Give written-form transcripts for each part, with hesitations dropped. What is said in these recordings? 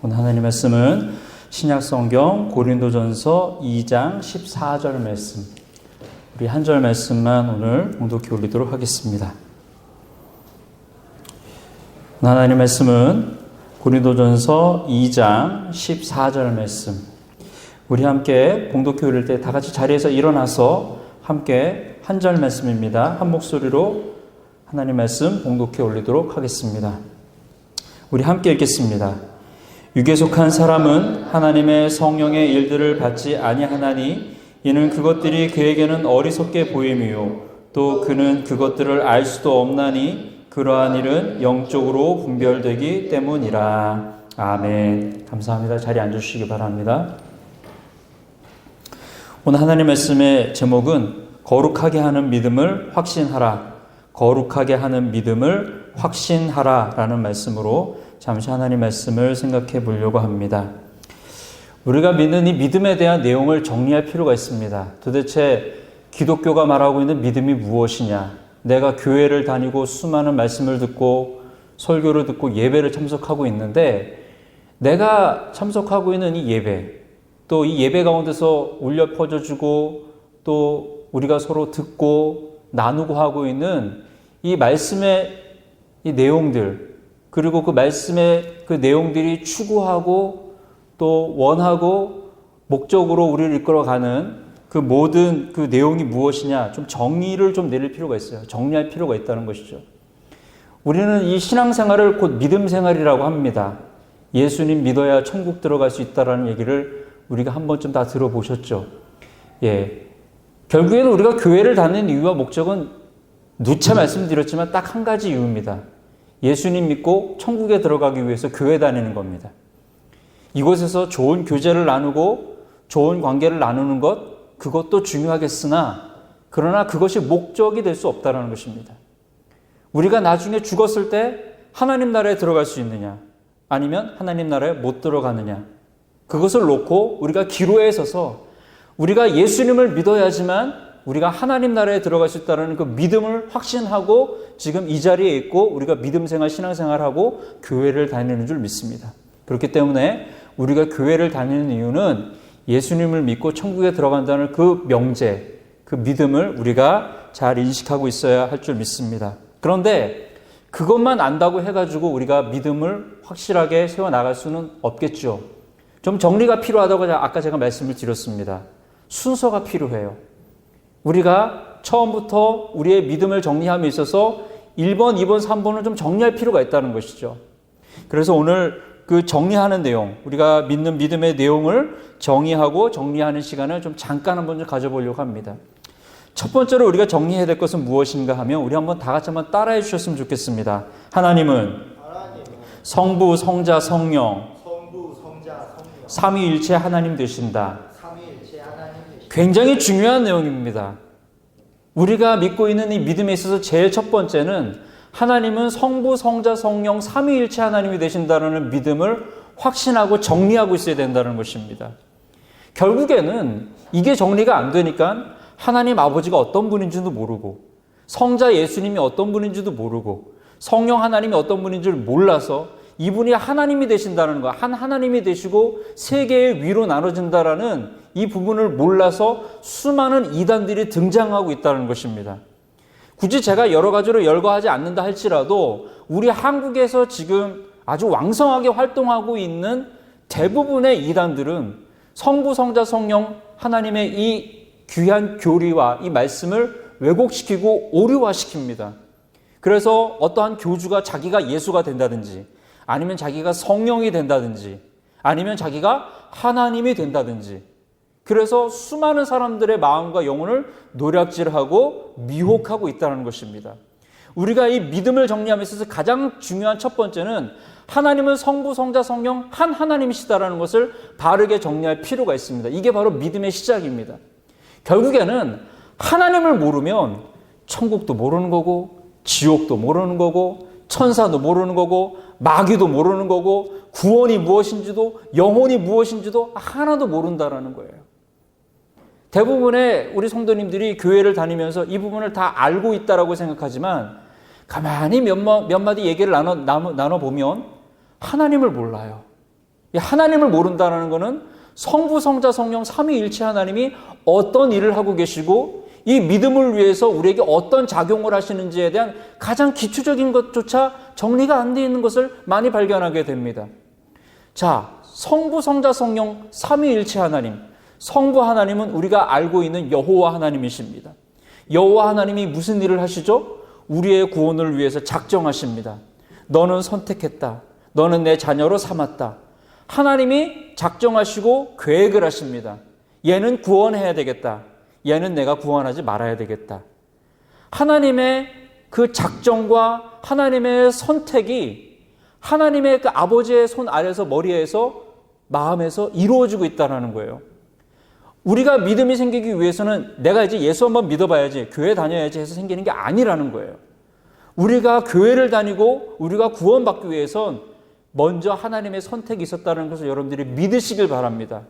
오늘 하나님 말씀은 신약성경 고린도전서 2장 14절 말씀, 우리 한 절 말씀만 오늘 봉독해 올리도록 하겠습니다. 하나님 말씀은 고린도전서 2장 14절 말씀, 우리 함께 봉독해 올릴 때 다 같이 자리에서 일어나서 함께 한 절 말씀입니다. 한 목소리로 하나님 말씀 봉독해 올리도록 하겠습니다. 우리 함께 읽겠습니다. 육에 속한 사람은 하나님의 성령의 일들을 받지 아니하나니 이는 그것들이 그에게는 어리석게 보임이요 또 그는 그것들을 알 수도 없나니 그러한 일은 영적으로 분별되기 때문이라. 아멘. 감사합니다. 자리에 앉으시기 바랍니다. 오늘 하나님 말씀의 제목은 거룩하게 하는 믿음을 확신하라, 거룩하게 하는 믿음을 확신하라 라는 말씀으로 잠시 하나님 말씀을 생각해 보려고 합니다. 우리가 믿는 이 믿음에 대한 내용을 정리할 필요가 있습니다. 도대체 기독교가 말하고 있는 믿음이 무엇이냐? 내가 교회를 다니고 수많은 말씀을 듣고 설교를 듣고 예배를 참석하고 있는데, 내가 참석하고 있는 이 예배, 또 이 예배 가운데서 울려 퍼져주고 또 우리가 서로 듣고 나누고 하고 있는 이 말씀의 이 내용들, 그리고 그 말씀의 그 내용들이 추구하고 또 원하고 목적으로 우리를 이끌어가는 그 모든 그 내용이 무엇이냐, 좀 정의를 좀 내릴 필요가 있어요. 정리할 필요가 있다는 것이죠. 우리는 이 신앙생활을 곧 믿음생활이라고 합니다. 예수님 믿어야 천국 들어갈 수 있다는 얘기를 우리가 한 번쯤 다 들어보셨죠. 결국에는 우리가 교회를 다니는 이유와 목적은 누차 말씀드렸지만 딱 한 가지 이유입니다. 예수님 믿고 천국에 들어가기 위해서 교회 다니는 겁니다. 이곳에서 좋은 교제를 나누고 좋은 관계를 나누는 것, 그것도 중요하겠으나 그러나 그것이 목적이 될 수 없다는 것입니다. 우리가 나중에 죽었을 때 하나님 나라에 들어갈 수 있느냐, 아니면 하나님 나라에 못 들어가느냐, 그것을 놓고 우리가 기로에 서서 우리가 예수님을 믿어야지만 우리가 하나님 나라에 들어갈 수 있다는 그 믿음을 확신하고 지금 이 자리에 있고 우리가 믿음생활, 신앙생활하고 교회를 다니는 줄 믿습니다. 그렇기 때문에 우리가 교회를 다니는 이유는 예수님을 믿고 천국에 들어간다는 그 명제, 그 믿음을 우리가 잘 인식하고 있어야 할 줄 믿습니다. 그런데 그것만 안다고 해가지고 우리가 믿음을 확실하게 세워나갈 수는 없겠죠. 좀 정리가 필요하다고 아까 제가 말씀을 드렸습니다. 순서가 필요해요. 우리가 처음부터 우리의 믿음을 정리함에 있어서 1번, 2번, 3번을 좀 정리할 필요가 있다는 것이죠. 그래서 오늘 그 정리하는 내용, 우리가 믿는 믿음의 내용을 정의하고 정리하는 시간을 좀 잠깐 한번 좀 가져보려고 합니다. 첫 번째로 우리가 정리해야 될 것은 무엇인가 하면 우리 한번 다 같이 한번 따라해 주셨으면 좋겠습니다. 하나님은 성부, 성자, 성령, 삼위일체 하나님 되신다. 굉장히 중요한 내용입니다. 우리가 믿고 있는 이 믿음에 있어서 제일 첫 번째는 하나님은 성부, 성자, 성령, 삼위일체 하나님이 되신다는 믿음을 확신하고 정리하고 있어야 된다는 것입니다. 결국에는 이게 정리가 안 되니까 하나님 아버지가 어떤 분인지도 모르고 성자 예수님이 어떤 분인지도 모르고 성령 하나님이 어떤 분인지를 몰라서 이분이 하나님이 되신다는 거, 한 하나님이 되시고 세계의 위로 나눠진다라는 이 부분을 몰라서 수많은 이단들이 등장하고 있다는 것입니다. 굳이 제가 여러 가지로 열거하지 않는다 할지라도 우리 한국에서 지금 아주 왕성하게 활동하고 있는 대부분의 이단들은 성부, 성자, 성령 하나님의 이 귀한 교리와 이 말씀을 왜곡시키고 오류화시킵니다. 그래서 어떠한 교주가 자기가 예수가 된다든지 아니면 자기가 성령이 된다든지 아니면 자기가 하나님이 된다든지, 그래서 수많은 사람들의 마음과 영혼을 노략질하고 미혹하고 있다는 것입니다. 우리가 이 믿음을 정리함에 있어서 가장 중요한 첫 번째는 하나님은 성부, 성자, 성령 한 하나님이시다라는 것을 바르게 정리할 필요가 있습니다. 이게 바로 믿음의 시작입니다. 결국에는 하나님을 모르면 천국도 모르는 거고 지옥도 모르는 거고 천사도 모르는 거고 마귀도 모르는 거고 구원이 무엇인지도 영혼이 무엇인지도 하나도 모른다라는 거예요. 대부분의 우리 성도님들이 교회를 다니면서 이 부분을 다 알고 있다라고 생각하지만 가만히 몇 마디 얘기를 나눠보면 하나님을 몰라요. 이 하나님을 모른다는 것은 성부, 성자, 성령 삼위일체 하나님이 어떤 일을 하고 계시고 이 믿음을 위해서 우리에게 어떤 작용을 하시는지에 대한 가장 기초적인 것조차 정리가 안 되어 있는 것을 많이 발견하게 됩니다. 자, 성부, 성자, 성령 삼위일체 하나님, 성부 하나님은 우리가 알고 있는 여호와 하나님이십니다. 여호와 하나님이 무슨 일을 하시죠? 우리의 구원을 위해서 작정하십니다. 너는 선택했다. 너는 내 자녀로 삼았다. 하나님이 작정하시고 계획을 하십니다. 얘는 구원해야 되겠다. 얘는 내가 구원하지 말아야 되겠다. 하나님의 그 작정과 하나님의 선택이 하나님의 그 아버지의 손 아래서 머리에서 마음에서 이루어지고 있다는 거예요. 우리가 믿음이 생기기 위해서는 내가 이제 예수 한번 믿어봐야지, 교회 다녀야지 해서 생기는 게 아니라는 거예요. 우리가 교회를 다니고 우리가 구원받기 위해선 먼저 하나님의 선택이 있었다는 것을 여러분들이 믿으시길 바랍니다.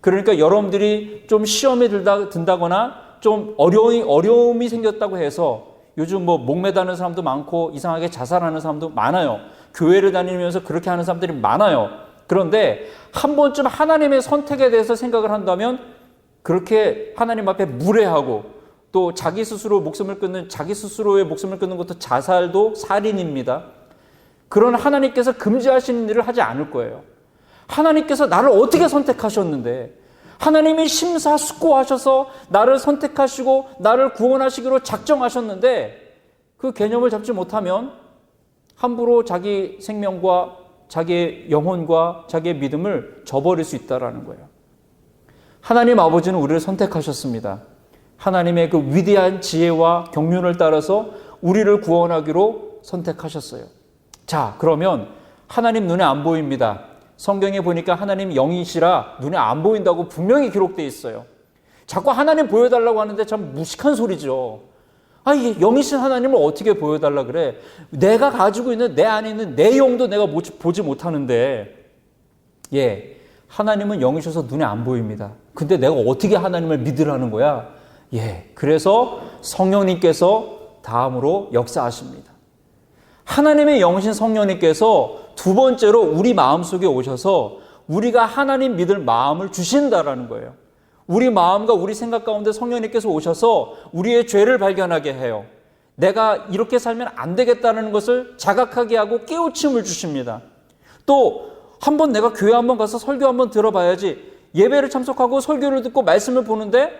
그러니까 여러분들이 좀 시험에 든다거나 좀 어려움이 생겼다고 해서 요즘 뭐 목매다는 사람도 많고 이상하게 자살하는 사람도 많아요. 교회를 다니면서 그렇게 하는 사람들이 많아요. 그런데 한 번쯤 하나님의 선택에 대해서 생각을 한다면 그렇게 하나님 앞에 무례하고 또 자기 스스로의 목숨을 끊는 것도 자살도 살인입니다. 그런 하나님께서 금지하시는 일을 하지 않을 거예요. 하나님께서 나를 어떻게 선택하셨는데, 하나님이 심사숙고하셔서 나를 선택하시고 나를 구원하시기로 작정하셨는데 그 개념을 잡지 못하면 함부로 자기 생명과 자기의 영혼과 자기의 믿음을 저버릴 수 있다는 거예요. 하나님 아버지는 우리를 선택하셨습니다. 하나님의 그 위대한 지혜와 경륜을 따라서 우리를 구원하기로 선택하셨어요. 자, 그러면 하나님 눈에 안 보입니다. 성경에 보니까 하나님 영이시라 눈에 안 보인다고 분명히 기록되어 있어요. 자꾸 하나님 보여달라고 하는데 참 무식한 소리죠. 이게 영이신 하나님을 어떻게 보여달라 그래? 내가 가지고 있는 내 안에 있는 내 영도 내가 보지 못하는데, 하나님은 영이셔서 눈에 안 보입니다. 근데 내가 어떻게 하나님을 믿으라는 거야? 그래서 성령님께서 다음으로 역사하십니다. 하나님의 영이신 성령님께서 두 번째로 우리 마음속에 오셔서 우리가 하나님 믿을 마음을 주신다라는 거예요. 우리 마음과 우리 생각 가운데 성령님께서 오셔서 우리의 죄를 발견하게 해요. 내가 이렇게 살면 안 되겠다는 것을 자각하게 하고 깨우침을 주십니다. 또 한번 내가 교회 한번 가서 설교 한번 들어봐야지, 예배를 참석하고 설교를 듣고 말씀을 보는데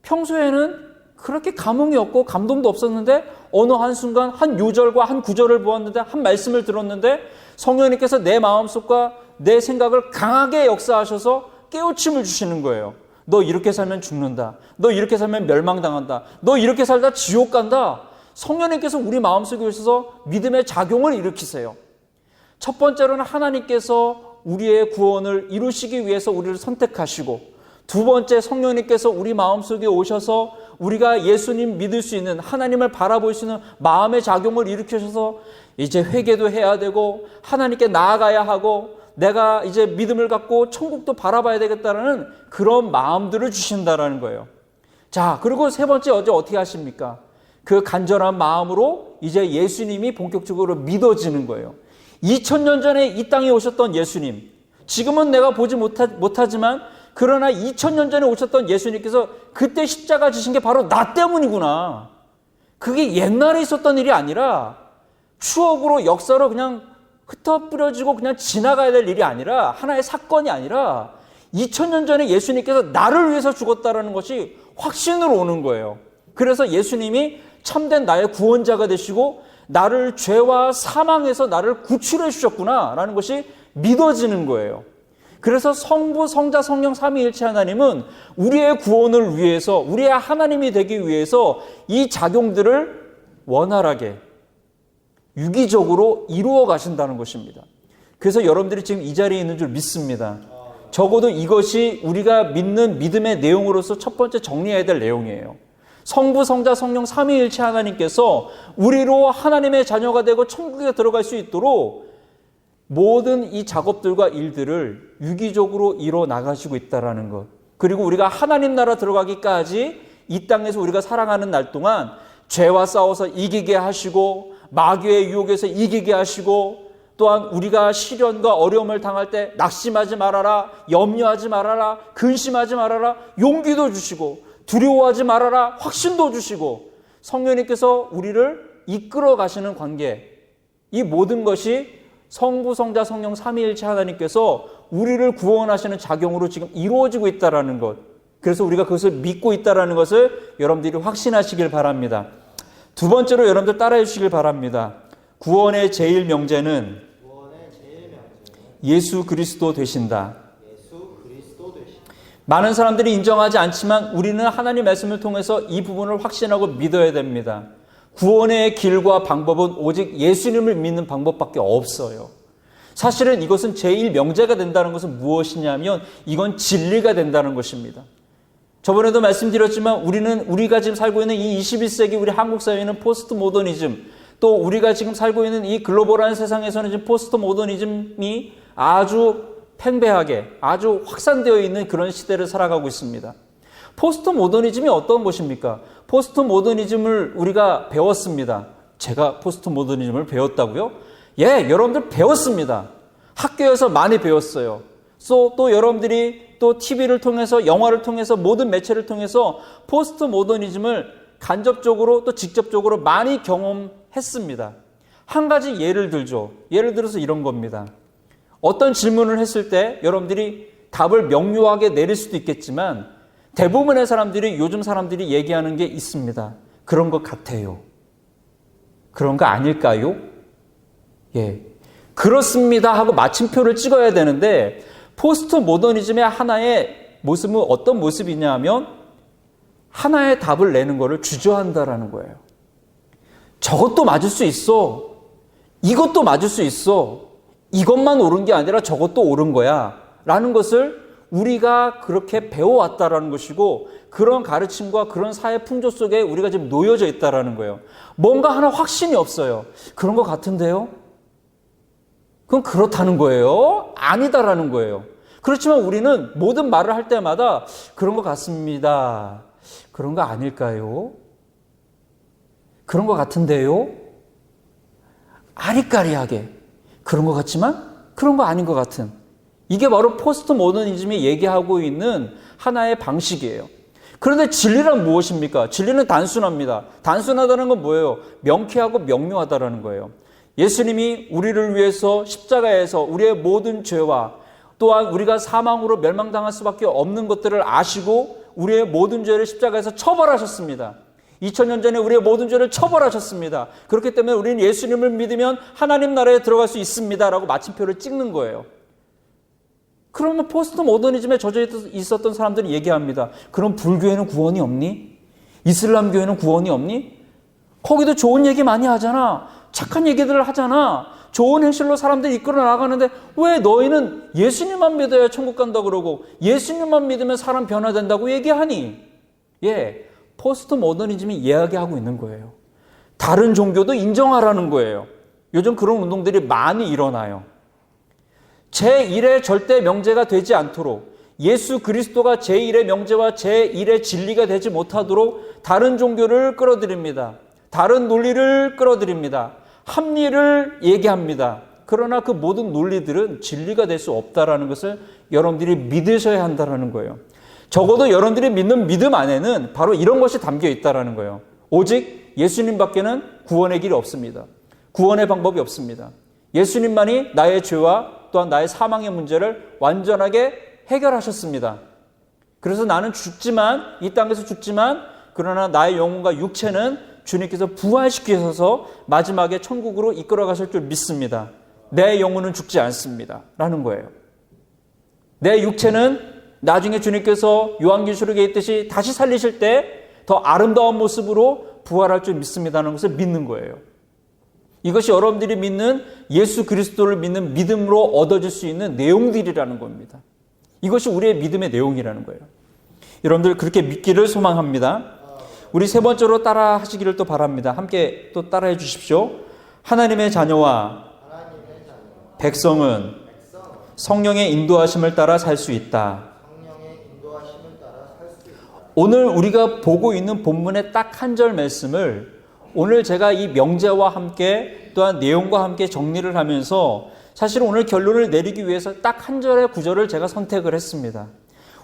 평소에는 그렇게 감흥이 없고 감동도 없었는데 어느 한순간 한 요절과 한 구절을 보았는데, 한 말씀을 들었는데 성령님께서 내 마음속과 내 생각을 강하게 역사하셔서 깨우침을 주시는 거예요. 너 이렇게 살면 죽는다. 너 이렇게 살면 멸망당한다. 너 이렇게 살다 지옥 간다. 성령님께서 우리 마음속에 오셔서 믿음의 작용을 일으키세요. 첫 번째로는 하나님께서 우리의 구원을 이루시기 위해서 우리를 선택하시고, 두 번째 성령님께서 우리 마음속에 오셔서 우리가 예수님 믿을 수 있는, 하나님을 바라볼 수 있는 마음의 작용을 일으키셔서 이제 회개도 해야 되고 하나님께 나아가야 하고 내가 이제 믿음을 갖고 천국도 바라봐야 되겠다는 그런 마음들을 주신다라는 거예요. 자, 그리고 세 번째 어떻게 하십니까? 그 간절한 마음으로 이제 예수님이 본격적으로 믿어지는 거예요. 2000년 전에 이 땅에 오셨던 예수님, 지금은 내가 보지 못하지만 그러나 2000년 전에 오셨던 예수님께서 그때 십자가 지신 게 바로 나 때문이구나. 그게 옛날에 있었던 일이 아니라 추억으로, 역사로 그냥 흩어뿌려지고 그냥 지나가야 될 일이 아니라, 하나의 사건이 아니라 2000년 전에 예수님께서 나를 위해서 죽었다는 것이 확신으로 오는 거예요. 그래서 예수님이 참된 나의 구원자가 되시고 나를 죄와 사망에서 나를 구출해 주셨구나라는 것이 믿어지는 거예요. 그래서 성부, 성자, 성령 삼위일체 하나님은 우리의 구원을 위해서, 우리의 하나님이 되기 위해서 이 작용들을 원활하게 유기적으로 이루어 가신다는 것입니다. 그래서 여러분들이 지금 이 자리에 있는 줄 믿습니다. 적어도 이것이 우리가 믿는 믿음의 내용으로서 첫 번째 정리해야 될 내용이에요. 성부, 성자, 성령 삼위일체 하나님께서 우리로 하나님의 자녀가 되고 천국에 들어갈 수 있도록 모든 이 작업들과 일들을 유기적으로 이뤄 나가시고 있다는 것, 그리고 우리가 하나님 나라 들어가기까지 이 땅에서 우리가 살아가는 날 동안 죄와 싸워서 이기게 하시고 마귀의 유혹에서 이기게 하시고 또한 우리가 시련과 어려움을 당할 때 낙심하지 말아라, 염려하지 말아라, 근심하지 말아라, 용기도 주시고 두려워하지 말아라, 확신도 주시고 성령님께서 우리를 이끌어 가시는 관계, 이 모든 것이 성부, 성자, 성령 삼위일체 하나님께서 우리를 구원하시는 작용으로 지금 이루어지고 있다는 것, 그래서 우리가 그것을 믿고 있다는 것을 여러분들이 확신하시길 바랍니다. 두 번째로 여러분들 따라해 주시길 바랍니다. 구원의 제일 명제는 예수 그리스도 되신다. 많은 사람들이 인정하지 않지만 우리는 하나님 말씀을 통해서 이 부분을 확신하고 믿어야 됩니다. 구원의 길과 방법은 오직 예수님을 믿는 방법밖에 없어요. 사실은 이것은 제일 명제가 된다는 것은 무엇이냐면 이건 진리가 된다는 것입니다. 저번에도 말씀드렸지만 우리가 지금 살고 있는 이 21세기 우리 한국 사회는 포스트 모더니즘, 또 우리가 지금 살고 있는 이 글로벌한 세상에서는 지금 포스트 모더니즘이 아주 팽배하게 아주 확산되어 있는 그런 시대를 살아가고 있습니다. 포스트 모더니즘이 어떤 것입니까? 포스트 모더니즘을 우리가 배웠습니다. 제가 포스트 모더니즘을 배웠다고요? 예, 여러분들 배웠습니다. 학교에서 많이 배웠어요. 또 여러분들이 또 TV를 통해서, 영화를 통해서, 모든 매체를 통해서 포스트 모더니즘을 간접적으로 또 직접적으로 많이 경험했습니다. 한 가지 예를 들죠. 예를 들어서 이런 겁니다. 어떤 질문을 했을 때 여러분들이 답을 명료하게 내릴 수도 있겠지만 대부분의 사람들이, 요즘 사람들이 얘기하는 게 있습니다. 그런 것 같아요. 그런 거 아닐까요? 예, 그렇습니다 하고 마침표를 찍어야 되는데 포스트 모더니즘의 하나의 모습은 어떤 모습이냐 하면 하나의 답을 내는 것을 주저한다라는 거예요. 저것도 맞을 수 있어. 이것도 맞을 수 있어. 이것만 옳은 게 아니라 저것도 옳은 거야. 라는 것을 우리가 그렇게 배워왔다라는 것이고 그런 가르침과 그런 사회 풍조 속에 우리가 지금 놓여져 있다라는 거예요. 뭔가 하나 확신이 없어요. 그런 것 같은데요? 그건 그렇다는 거예요? 아니다라는 거예요. 그렇지만 우리는 모든 말을 할 때마다 그런 것 같습니다. 그런 거 아닐까요? 그런 것 같은데요? 아리까리하게 그런 것 같지만 그런 거 아닌 것 같은, 이게 바로 포스트 모더니즘이 얘기하고 있는 하나의 방식이에요. 그런데 진리란 무엇입니까? 진리는 단순합니다. 단순하다는 건 뭐예요? 명쾌하고 명료하다는 거예요. 예수님이 우리를 위해서 십자가에서 우리의 모든 죄와 또한 우리가 사망으로 멸망당할 수밖에 없는 것들을 아시고 우리의 모든 죄를 십자가에서 처벌하셨습니다. 2000년 전에 우리의 모든 죄를 처벌하셨습니다. 그렇기 때문에 우리는 예수님을 믿으면 하나님 나라에 들어갈 수 있습니다 라고 마침표를 찍는 거예요. 그러면 포스트 모더니즘에 젖어 있었던 사람들이 얘기합니다. 그럼 불교에는 구원이 없니? 이슬람교에는 구원이 없니? 거기도 좋은 얘기 많이 하잖아. 착한 얘기들을 하잖아. 좋은 행실로 사람들이 이끌어 나가는데 왜 너희는 예수님만 믿어야 천국 간다 그러고 예수님만 믿으면 사람 변화된다고 얘기하니? 예, 포스트 모더니즘이 이야기하고 있는 거예요. 다른 종교도 인정하라는 거예요. 요즘 그런 운동들이 많이 일어나요. 제1의 절대 명제가 되지 않도록, 예수 그리스도가 제1의 명제와 제1의 진리가 되지 못하도록 다른 종교를 끌어들입니다. 다른 논리를 끌어들입니다. 합리를 얘기합니다. 그러나 그 모든 논리들은 진리가 될 수 없다는 것을 여러분들이 믿으셔야 한다는 거예요. 적어도 여러분들이 믿는 믿음 안에는 바로 이런 것이 담겨 있다는 거예요. 오직 예수님밖에는 구원의 길이 없습니다. 구원의 방법이 없습니다. 예수님만이 나의 죄와 또한 나의 사망의 문제를 완전하게 해결하셨습니다. 그래서 나는 죽지만, 이 땅에서 죽지만, 그러나 나의 영혼과 육체는 주님께서 부활시키셔서 마지막에 천국으로 이끌어 가실 줄 믿습니다. 내 영혼은 죽지 않습니다 라는 거예요. 내 육체는 나중에 주님께서 요한계시록에 있듯이 다시 살리실 때 더 아름다운 모습으로 부활할 줄 믿습니다라는 것을 믿는 거예요. 이것이 여러분들이 믿는 예수 그리스도를 믿는 믿음으로 얻어질 수 있는 내용들이라는 겁니다. 이것이 우리의 믿음의 내용이라는 거예요. 여러분들 그렇게 믿기를 소망합니다. 우리 세 번째로 따라 하시기를 또 바랍니다. 함께 또 따라해 주십시오. 하나님의 자녀와 백성은 성령의 인도하심을 따라 살 수 있다. 오늘 우리가 보고 있는 본문의 딱 한 절 말씀을 오늘 제가 이 명제와 함께 또한 내용과 함께 정리를 하면서 사실 오늘 결론을 내리기 위해서 딱 한 절의 구절을 제가 선택을 했습니다.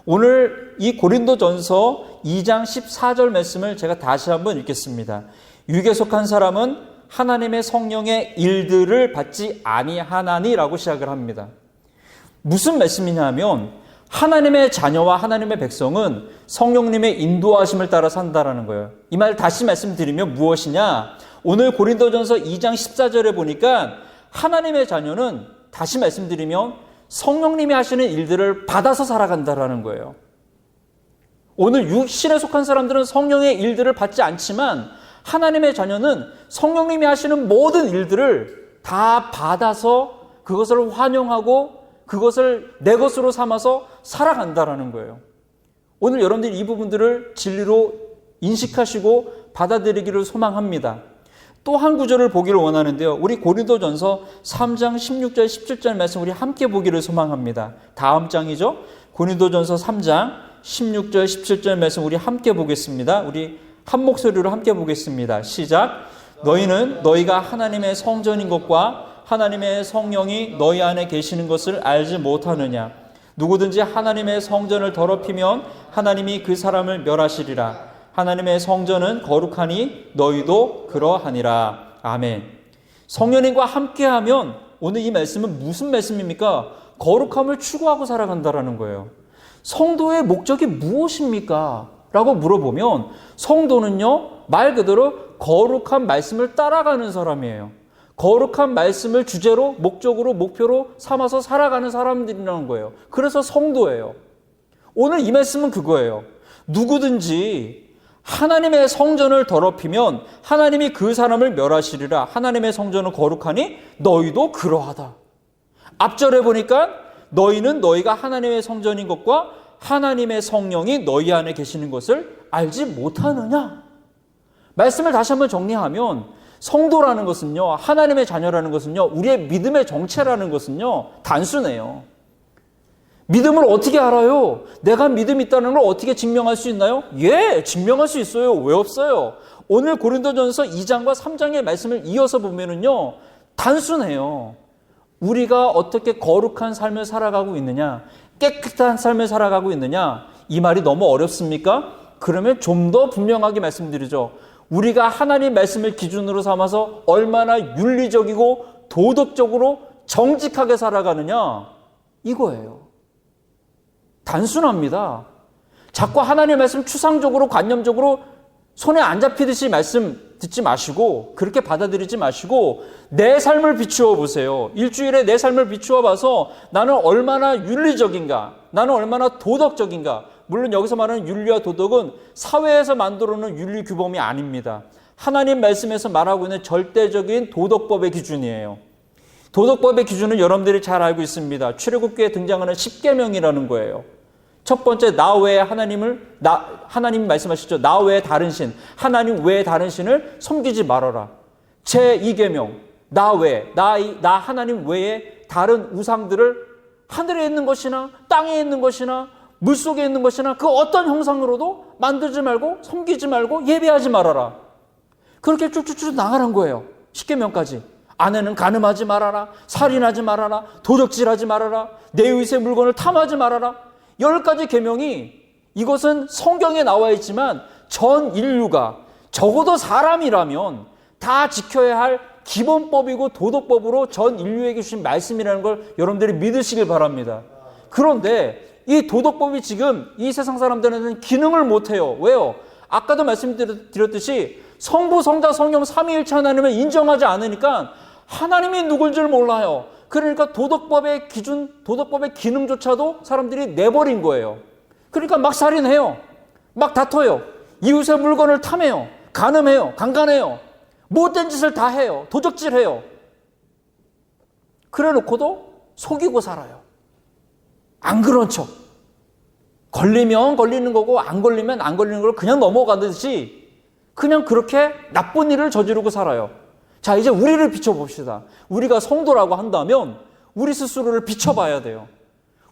오늘 이 고린도전서 2장 14절 말씀을 제가 다시 한번 읽겠습니다. 육에 속한 사람은 하나님의 성령의 일들을 받지 아니하나니라고 시작을 합니다. 무슨 말씀이냐면 하나님의 자녀와 하나님의 백성은 성령님의 인도하심을 따라 산다라는 거예요. 이 말 다시 말씀드리면 무엇이냐? 오늘 고린도전서 2장 14절에 보니까 하나님의 자녀는 다시 말씀드리면 성령님이 하시는 일들을 받아서 살아간다라는 거예요. 오늘 육신에 속한 사람들은 성령의 일들을 받지 않지만 하나님의 자녀는 성령님이 하시는 모든 일들을 다 받아서 그것을 환영하고 그것을 내 것으로 삼아서 살아간다라는 거예요. 오늘 여러분들이 이 부분들을 진리로 인식하시고 받아들이기를 소망합니다. 또 한 구절을 보기를 원하는데요. 우리 고린도전서 3장 16절 17절 말씀 우리 함께 보기를 소망합니다. 다음 장이죠. 고린도전서 3장 16절 17절 말씀 우리 함께 보겠습니다. 우리 한 목소리로 함께 보겠습니다. 시작. 너희는 너희가 하나님의 성전인 것과 하나님의 성령이 너희 안에 계시는 것을 알지 못하느냐. 누구든지 하나님의 성전을 더럽히면 하나님이 그 사람을 멸하시리라. 하나님의 성전은 거룩하니 너희도 그러하니라. 아멘. 성령님과 함께하면 오늘 이 말씀은 무슨 말씀입니까? 거룩함을 추구하고 살아간다라는 거예요. 성도의 목적이 무엇입니까? 라고 물어보면 성도는요, 말 그대로 거룩한 말씀을 따라가는 사람이에요. 거룩한 말씀을 주제로, 목적으로, 목표로 삼아서 살아가는 사람들이라는 거예요. 그래서 성도예요. 오늘 이 말씀은 그거예요. 누구든지 하나님의 성전을 더럽히면 하나님이 그 사람을 멸하시리라. 하나님의 성전은 거룩하니 너희도 그러하다. 앞절에 보니까 너희는 너희가 하나님의 성전인 것과 하나님의 성령이 너희 안에 계시는 것을 알지 못하느냐. 말씀을 다시 한번 정리하면 성도라는 것은요, 하나님의 자녀라는 것은요, 우리의 믿음의 정체라는 것은요, 단순해요. 믿음을 어떻게 알아요? 내가 믿음이 있다는 걸 어떻게 증명할 수 있나요? 예, 증명할 수 있어요. 왜 없어요? 오늘 고린도전서 2장과 3장의 말씀을 이어서 보면은요, 단순해요. 우리가 어떻게 거룩한 삶을 살아가고 있느냐, 깨끗한 삶을 살아가고 있느냐, 이 말이 너무 어렵습니까? 그러면 좀 더 분명하게 말씀드리죠. 우리가 하나님 말씀을 기준으로 삼아서 얼마나 윤리적이고 도덕적으로 정직하게 살아가느냐, 이거예요. 단순합니다. 자꾸 하나님의 말씀 추상적으로 관념적으로 손에 안 잡히듯이 말씀 듣지 마시고 그렇게 받아들이지 마시고 내 삶을 비추어 보세요. 일주일에 내 삶을 비추어 봐서 나는 얼마나 윤리적인가, 나는 얼마나 도덕적인가. 물론 여기서 말하는 윤리와 도덕은 사회에서 만들어 놓은 윤리 규범이 아닙니다. 하나님 말씀에서 말하고 있는 절대적인 도덕법의 기준이에요. 도덕법의 기준은 여러분들이 잘 알고 있습니다. 출애굽기에 등장하는 10계명이라는 거예요. 첫 번째, 나 외에 하나님이 말씀하시죠. 나 외에 다른 신, 하나님 외에 다른 신을 섬기지 말아라. 제2계명, 나 외에, 나 하나님 외에 다른 우상들을 하늘에 있는 것이나 땅에 있는 것이나 물속에 있는 것이나 그 어떤 형상으로도 만들지 말고 섬기지 말고 예배하지 말아라. 그렇게 쭉쭉쭉 나가는 거예요. 10계명까지. 아내는 간음하지 말아라. 살인하지 말아라. 도적질하지 말아라. 내 이웃의 물건을 탐하지 말아라. 10가지 계명이 이것은 성경에 나와 있지만 전 인류가 적어도 사람이라면 다 지켜야 할 기본법이고 도덕법으로 전 인류에게 주신 말씀이라는 걸 여러분들이 믿으시길 바랍니다. 그런데 이 도덕법이 지금 이 세상 사람들한테는 기능을 못해요. 왜요? 아까도 말씀드렸듯이 성부, 성자, 성령 삼위일체 하나님을 인정하지 않으니까 하나님이 누굴지를 몰라요. 그러니까 도덕법의 기준, 도덕법의 기능조차도 사람들이 내버린 거예요. 그러니까 막 살인해요. 막 다퉈요. 이웃의 물건을 탐해요. 간음해요. 강간해요. 못된 짓을 다 해요. 도적질해요. 그래 놓고도 속이고 살아요. 안 그런 척. 걸리면 걸리는 거고 안 걸리면 안 걸리는 걸 그냥 넘어가듯이 그냥 그렇게 나쁜 일을 저지르고 살아요. 자, 이제 우리를 비춰봅시다. 우리가 성도라고 한다면 우리 스스로를 비춰봐야 돼요.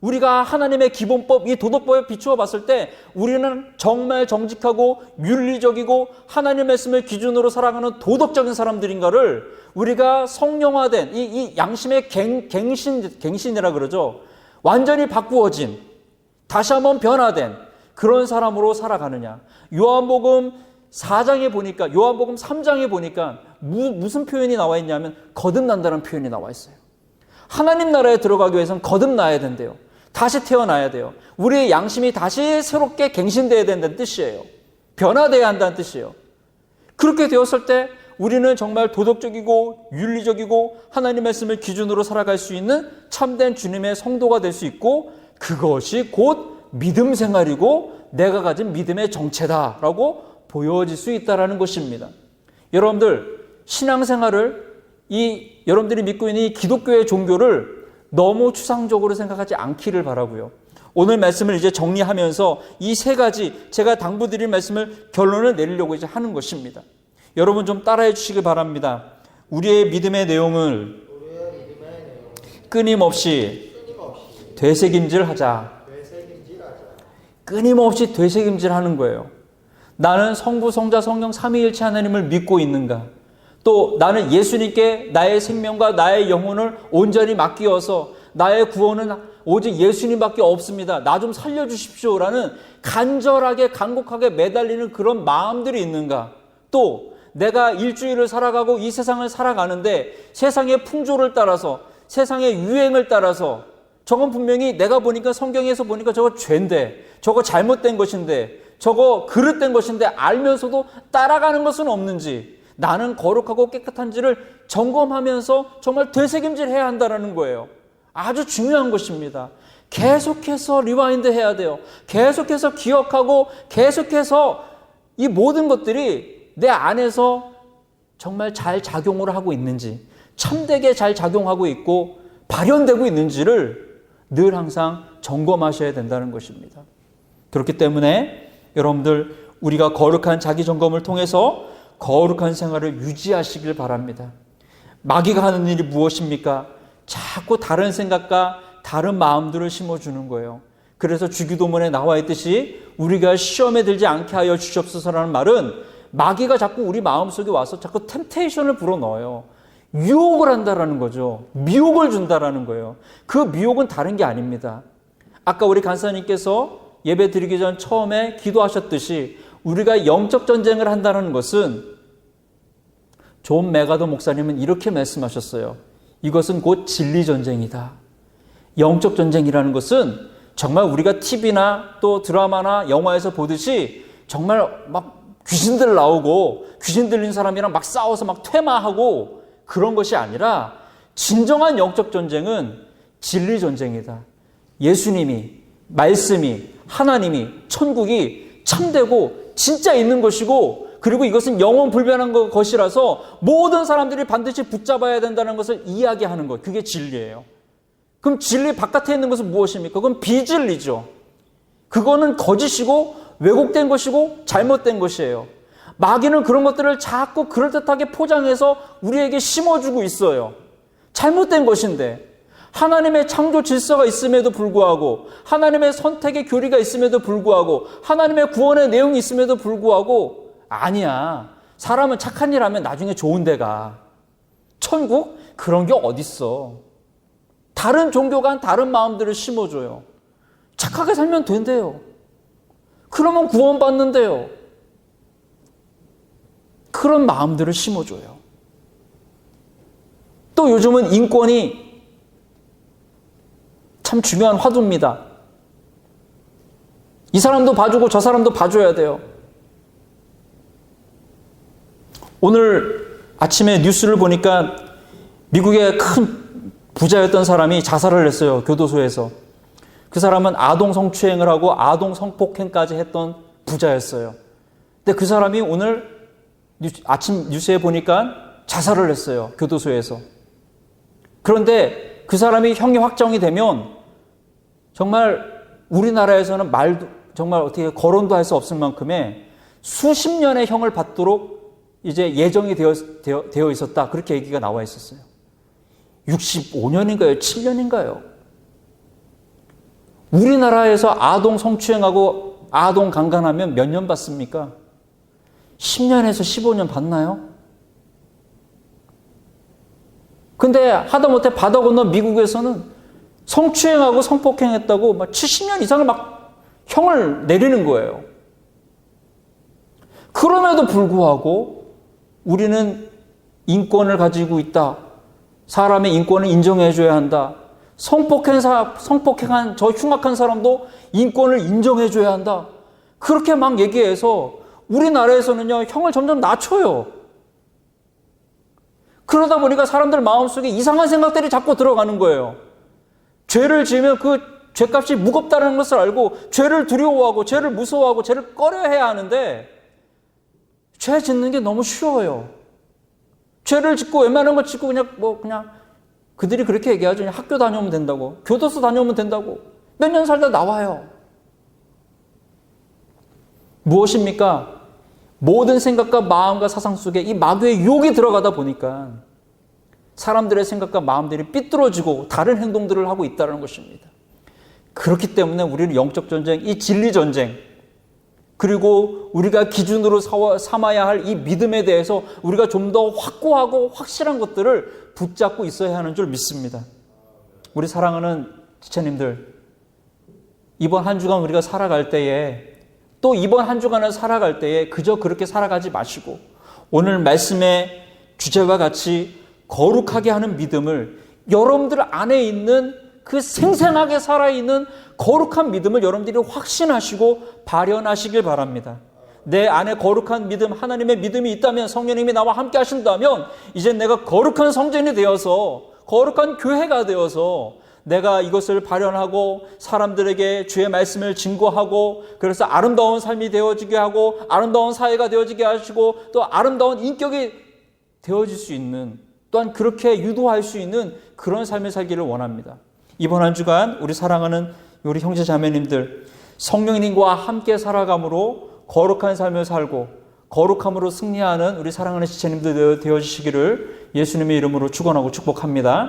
우리가 하나님의 기본법, 이 도덕법에 비추어 봤을 때 우리는 정말 정직하고 윤리적이고 하나님의 말씀을 기준으로 살아가는 도덕적인 사람들인가를 우리가 성령화된 이 양심의 갱신이라 그러죠. 완전히 바꾸어진, 다시 한번 변화된 그런 사람으로 살아가느냐. 요한복음 4장에 보니까, 요한복음 3장에 보니까 무슨 표현이 나와 있냐면 거듭난다는 표현이 나와 있어요. 하나님 나라에 들어가기 위해서는 거듭나야 된대요. 다시 태어나야 돼요. 우리의 양심이 다시 새롭게 갱신되어야 된다는 뜻이에요. 변화되어야 한다는 뜻이에요. 그렇게 되었을 때 우리는 정말 도덕적이고 윤리적이고 하나님의 말씀을 기준으로 살아갈 수 있는 참된 주님의 성도가 될 수 있고, 그것이 곧 믿음 생활이고 내가 가진 믿음의 정체다라고 보여질 수 있다는 것입니다. 여러분들, 신앙생활을 여러분들이 믿고 있는 이 기독교의 종교를 너무 추상적으로 생각하지 않기를 바라고요. 오늘 말씀을 이제 정리하면서 이 세 가지 제가 당부드릴 말씀을 결론을 내리려고 이제 하는 것입니다. 여러분 좀 따라해 주시기 바랍니다. 우리의 믿음의 내용을 끊임없이 되새김질하자. 끊임없이 되새김질하는 거예요. 나는 성부, 성자, 성령 삼위일체 하나님을 믿고 있는가? 또 나는 예수님께 나의 생명과 나의 영혼을 온전히 맡기어서 나의 구원은 오직 예수님밖에 없습니다. 나 좀 살려주십시오라는 간절하게 간곡하게 매달리는 그런 마음들이 있는가? 또 내가 일주일을 살아가고 이 세상을 살아가는데 세상의 풍조를 따라서, 세상의 유행을 따라서, 저건 분명히 내가 보니까 성경에서 보니까 저거 죄인데, 저거 잘못된 것인데, 저거 그릇된 것인데 알면서도 따라가는 것은 없는지, 나는 거룩하고 깨끗한지를 점검하면서 정말 되새김질해야 한다는 거예요. 아주 중요한 것입니다. 계속해서 리와인드 해야 돼요. 계속해서 기억하고 계속해서 이 모든 것들이 내 안에서 정말 잘 작용을 하고 있는지, 참되게 잘 작용하고 있고 발현되고 있는지를 늘 항상 점검하셔야 된다는 것입니다. 그렇기 때문에 여러분들, 우리가 거룩한 자기 점검을 통해서 거룩한 생활을 유지하시길 바랍니다. 마귀가 하는 일이 무엇입니까? 자꾸 다른 생각과 다른 마음들을 심어주는 거예요. 그래서 주기도문에 나와 있듯이 우리가 시험에 들지 않게 하여 주시옵소서라는 말은 마귀가 자꾸 우리 마음속에 와서 자꾸 템테이션을 불어넣어요. 유혹을 한다라는 거죠. 미혹을 준다라는 거예요. 그 미혹은 다른 게 아닙니다. 아까 우리 간사님께서 예배 드리기 전 처음에 기도하셨듯이 우리가 영적 전쟁을 한다는 것은, 존 메가더 목사님은 이렇게 말씀하셨어요. 이것은 곧 진리 전쟁이다. 영적 전쟁이라는 것은 정말 우리가 TV나 또 드라마나 영화에서 보듯이 정말 막 귀신들 나오고 귀신 들린 사람이랑 막 싸워서 막 퇴마하고 그런 것이 아니라, 진정한 영적 전쟁은 진리 전쟁이다. 예수님이, 말씀이, 하나님이, 천국이 참되고 진짜 있는 것이고, 그리고 이것은 영원 불변한 것이라서 모든 사람들이 반드시 붙잡아야 된다는 것을 이야기하는 것, 그게 진리예요. 그럼 진리 바깥에 있는 것은 무엇입니까? 그건 비진리죠. 그거는 거짓이고 왜곡된 것이고 잘못된 것이에요. 마귀는 그런 것들을 자꾸 그럴듯하게 포장해서 우리에게 심어주고 있어요. 잘못된 것인데, 하나님의 창조 질서가 있음에도 불구하고, 하나님의 선택의 교리가 있음에도 불구하고, 하나님의 구원의 내용이 있음에도 불구하고, 아니야, 사람은 착한 일 하면 나중에 좋은 데 가. 천국? 그런 게 어딨어. 다른 종교가 한 다른 마음들을 심어줘요. 착하게 살면 된대요. 그러면 구원받는데요. 그런 마음들을 심어줘요. 또 요즘은 인권이 참 중요한 화두입니다. 이 사람도 봐주고 저 사람도 봐줘야 돼요. 오늘 아침에 뉴스를 보니까 미국의 큰 부자였던 사람이 자살을 했어요. 교도소에서. 그 사람은 아동 성추행을 하고 아동 성폭행까지 했던 부자였어요. 근데 그 사람이 오늘 아침 뉴스에 보니까 자살을 했어요. 교도소에서. 그런데 그 사람이 형이 확정이 되면 정말 우리나라에서는 정말 어떻게 거론도 할 수 없을 만큼의 수십 년의 형을 받도록 이제 예정이 되어 있었다. 그렇게 얘기가 나와 있었어요. 65년인가요? 7년인가요? 우리나라에서 아동 성추행하고 아동 강간하면 몇 년 받습니까? 10년에서 15년 받나요? 근데 하다못해 바다 건너 미국에서는 성추행하고 성폭행했다고 막 70년 이상을 막 형을 내리는 거예요. 그럼에도 불구하고 우리는 인권을 가지고 있다. 사람의 인권을 인정해줘야 한다. 성폭행한 저 흉악한 사람도 인권을 인정해줘야 한다. 그렇게 막 얘기해서 우리나라에서는요, 형을 점점 낮춰요. 그러다 보니까 사람들 마음속에 이상한 생각들이 자꾸 들어가는 거예요. 죄를 지으면 그 죄값이 무겁다는 것을 알고 죄를 두려워하고 죄를 무서워하고 죄를 꺼려해야 하는데 죄 짓는 게 너무 쉬워요. 죄를 짓고 웬만한 거 짓고 그냥 그들이 그렇게 얘기하죠. 그냥 학교 다녀오면 된다고. 교도소 다녀오면 된다고. 몇 년 살다 나와요. 무엇입니까? 모든 생각과 마음과 사상 속에 이 마귀의 유혹이 들어가다 보니까 사람들의 생각과 마음들이 삐뚤어지고 다른 행동들을 하고 있다는 것입니다. 그렇기 때문에 우리는 영적 전쟁, 이 진리 전쟁, 그리고 우리가 기준으로 삼아야 할 이 믿음에 대해서 우리가 좀 더 확고하고 확실한 것들을 붙잡고 있어야 하는 줄 믿습니다. 우리 사랑하는 지체님들, 이번 한 주간 우리가 살아갈 때에 또 이번 한 주간을 살아갈 때에 그저 그렇게 살아가지 마시고 오늘 말씀의 주제와 같이 거룩하게 하는 믿음을 여러분들 안에 있는 그 생생하게 살아있는 거룩한 믿음을 여러분들이 확신하시고 발현하시길 바랍니다. 내 안에 거룩한 믿음, 하나님의 믿음이 있다면, 성령님이 나와 함께 하신다면 이제 내가 거룩한 성전이 되어서, 거룩한 교회가 되어서 내가 이것을 발현하고 사람들에게 주의 말씀을 증거하고, 그래서 아름다운 삶이 되어지게 하고 아름다운 사회가 되어지게 하시고 또 아름다운 인격이 되어질 수 있는, 또한 그렇게 유도할 수 있는 그런 삶을 살기를 원합니다. 이번 한 주간 우리 사랑하는 우리 형제 자매님들, 성령님과 함께 살아감으로 거룩한 삶을 살고 거룩함으로 승리하는 우리 사랑하는 지체님들 되어주시기를 예수님의 이름으로 축원하고 축복합니다.